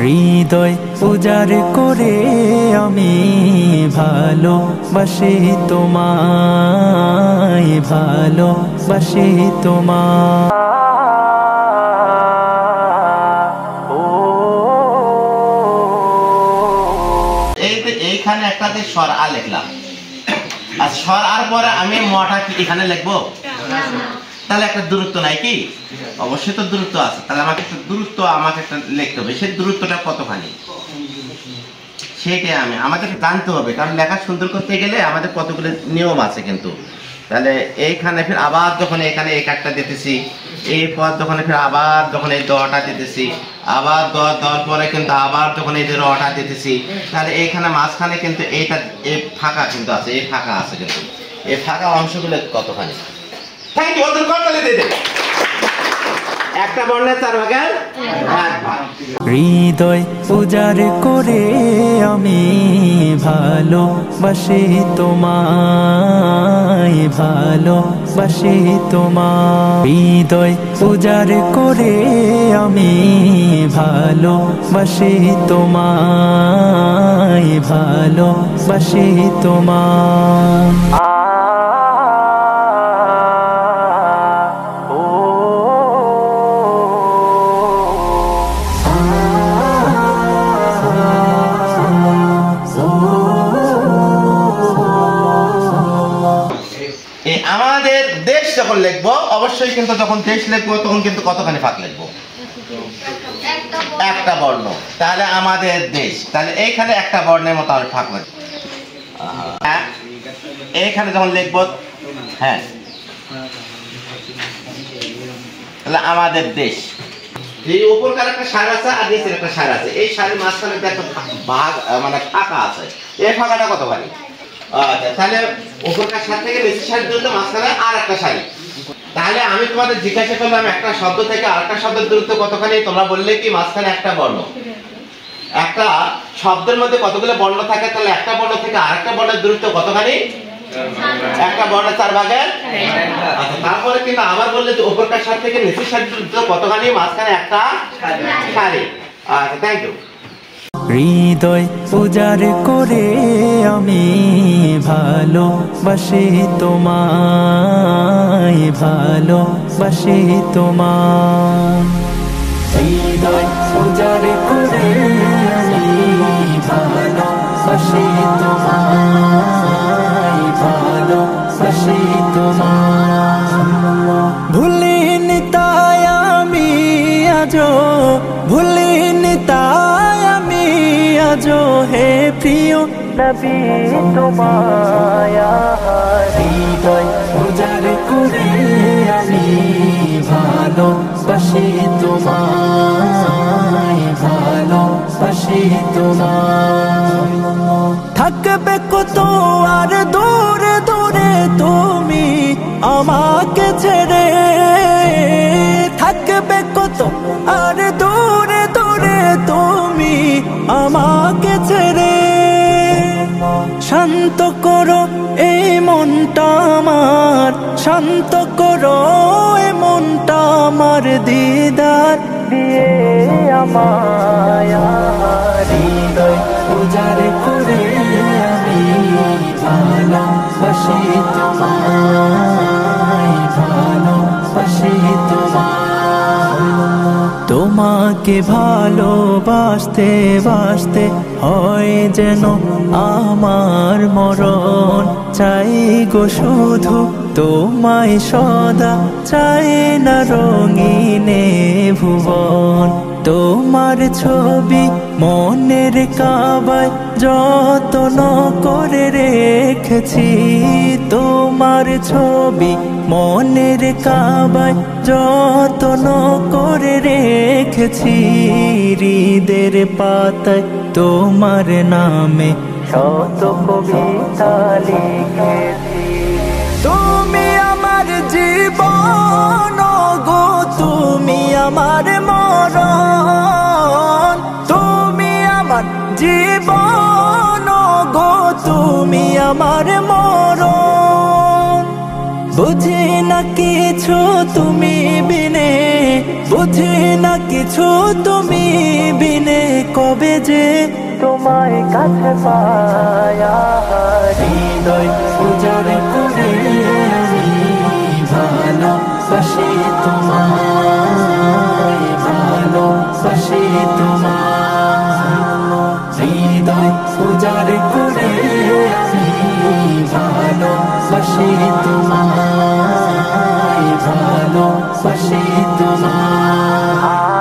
হৃদয় উজাড় করে আমি ভালোবাসি তোমায়, ভালোবাসি তোমায়। এইখানে একটা স্বর আ লিখলাম, আর স্বর আর পরে আমি মটা কি এখানে লিখবো? তাহলে একটা দূরত্ব নাই কি? অবশ্যই তো দূরত্ব আছে। তাহলে আমাকে একটা দূরত্ব একটা লিখতে হবে। সেই দূরত্বটা কতখানি সেইটাই আমাদের জানতে হবে, কারণ লেখা সুন্দর করতে গেলে আমাদের কতগুলো নিয়ম আছে কিন্তু। তাহলে এইখানে ফির আবার যখন এখানে এক একটা দিতেছি, এরপর যখন ফির আবার যখন এই দটা দিতেছি, আবার দেওয়ার পরে কিন্তু আবার যখন এই যে রটা দিতেছি, তাহলে এইখানে মাঝখানে কিন্তু এইটা এই ফাঁকা কিন্তু আছে, এই ফাঁকা আছে কিন্তু। এই ফাঁকা অংশগুলো কতখানি? Thank you. ওদের করতালি দিয়ে দে। একটা বর্ণের 4 ভাগের 1 ভাগ। হৃদয় উজাড় করে আমি ভালোবাসি তোমায়, ভালোবাসি তোমায়। হৃদয় উজাড় করে আমি ভালোবাসি তোমায়, ভালোবাসি তোমায়। আমাদের দেশ যখন লিখবো, অবশ্যই কিন্তু যখন দেশ লিখবো তখন কিন্তু কতখানি ফাঁক লিখবো? একটা বর্ণ। তাহলে আমাদের দেশ, তাহলে এইখানে একটা বর্ণের মতো আমি ফাঁক লিখবো। এইখানে যখন লিখবো, হ্যাঁ, তাহলে আমাদের দেশ। এই উপরকার একটা সার আছে আর নিচের একটা সার আছে, এই সারের মাঝখানে একটা ভাগ মানে ফাঁকা আছে। এই ফাঁকাটা কতখানি? আচ্ছা, তাহলে উপরকার সার থেকে নিচের সার দূরত্ব মাঝখানে আর একটা সারি। তাহলে আমি তোমাদের জিজ্ঞাসা করলাম একটা শব্দ থেকে আরেকটা শব্দের দূরত্ব কতখানি? তোমরা বললে কি মাঝখানে একটা বর্ণ। একটা শব্দের মধ্যে কতগুলো বর্ণ থাকে, তাহলে একটা বর্ণ থেকে আরেকটা বর্ণের দূরত্ব কতখানি? একটা বর্ণের 4 ভাগের। আচ্ছা, তারপরে কিন্তু আবার বললে যে উপরকার সার থেকে নিচের সার দূরত্ব কতখানি? মাঝখানে একটা সারি। আচ্ছা, থ্যাংক ইউ। হৃদয় উজাড় করে আমি ভালোবাসি তোমায়, ভালোবাসি তোমায়। হৃদয় উজাড় করে আমি ভালোবাসি তোমায়, ভালোবাসি তোমায়। ভুলিনি তাই আমি আজো, ভুলিনি তাই আমি আজো হে প্রিয় নবী তোমায়। হৃদয় উজাড় করে আমি ভালোবাসি তোমায়, ভালোবাসি তোমায়। থাকবে কত আর দূরে দূরে তুমি আমাকে ছেড়ে, থাকবে কত আর দূরে দূরে তুমি আমাকে ছেড়ে। শান্ত করো এই মনটা আমার, শান্ত করো এই মনটা আমার, দিদার দিয়ে আমায়। হৃদয় উজাড় করে আমি ভালোবাসি তোমায়, ভালোবাসি তোমায়। তোমাকে ভালোবাসতে বাসতে হয় যেন আমার মরণ। চাই গো শুধু তোমায় সদা, চাই না রঙিনে ভুবন। তোমার ছবি মনের কাবায় যত্ন করে রেখেছি, তোমার ছবি মনের কাবায় যত্ন করে রেখেছি। হৃদের পাতায় তোমার নামে শত কবিতা লিখেছি। তুমি আমার জীবন গো, তুমি আমার মরণ। তুমি আমার জীবন গো, তুমি আমার মরণ। বুঝি না কিছু তুমি বিনে, বুঝি না কিছু তুমি বিনে। কবে যে তোমায় কাছে পায়া, হৃদয় উজাড় করে আমি ভালোবাসি তোমায়, ভালোবাসি তোমায়, হৃদয় উজাড় করে আমি ভালোবাসি তোমায়, ভালোবাসি তোমায়।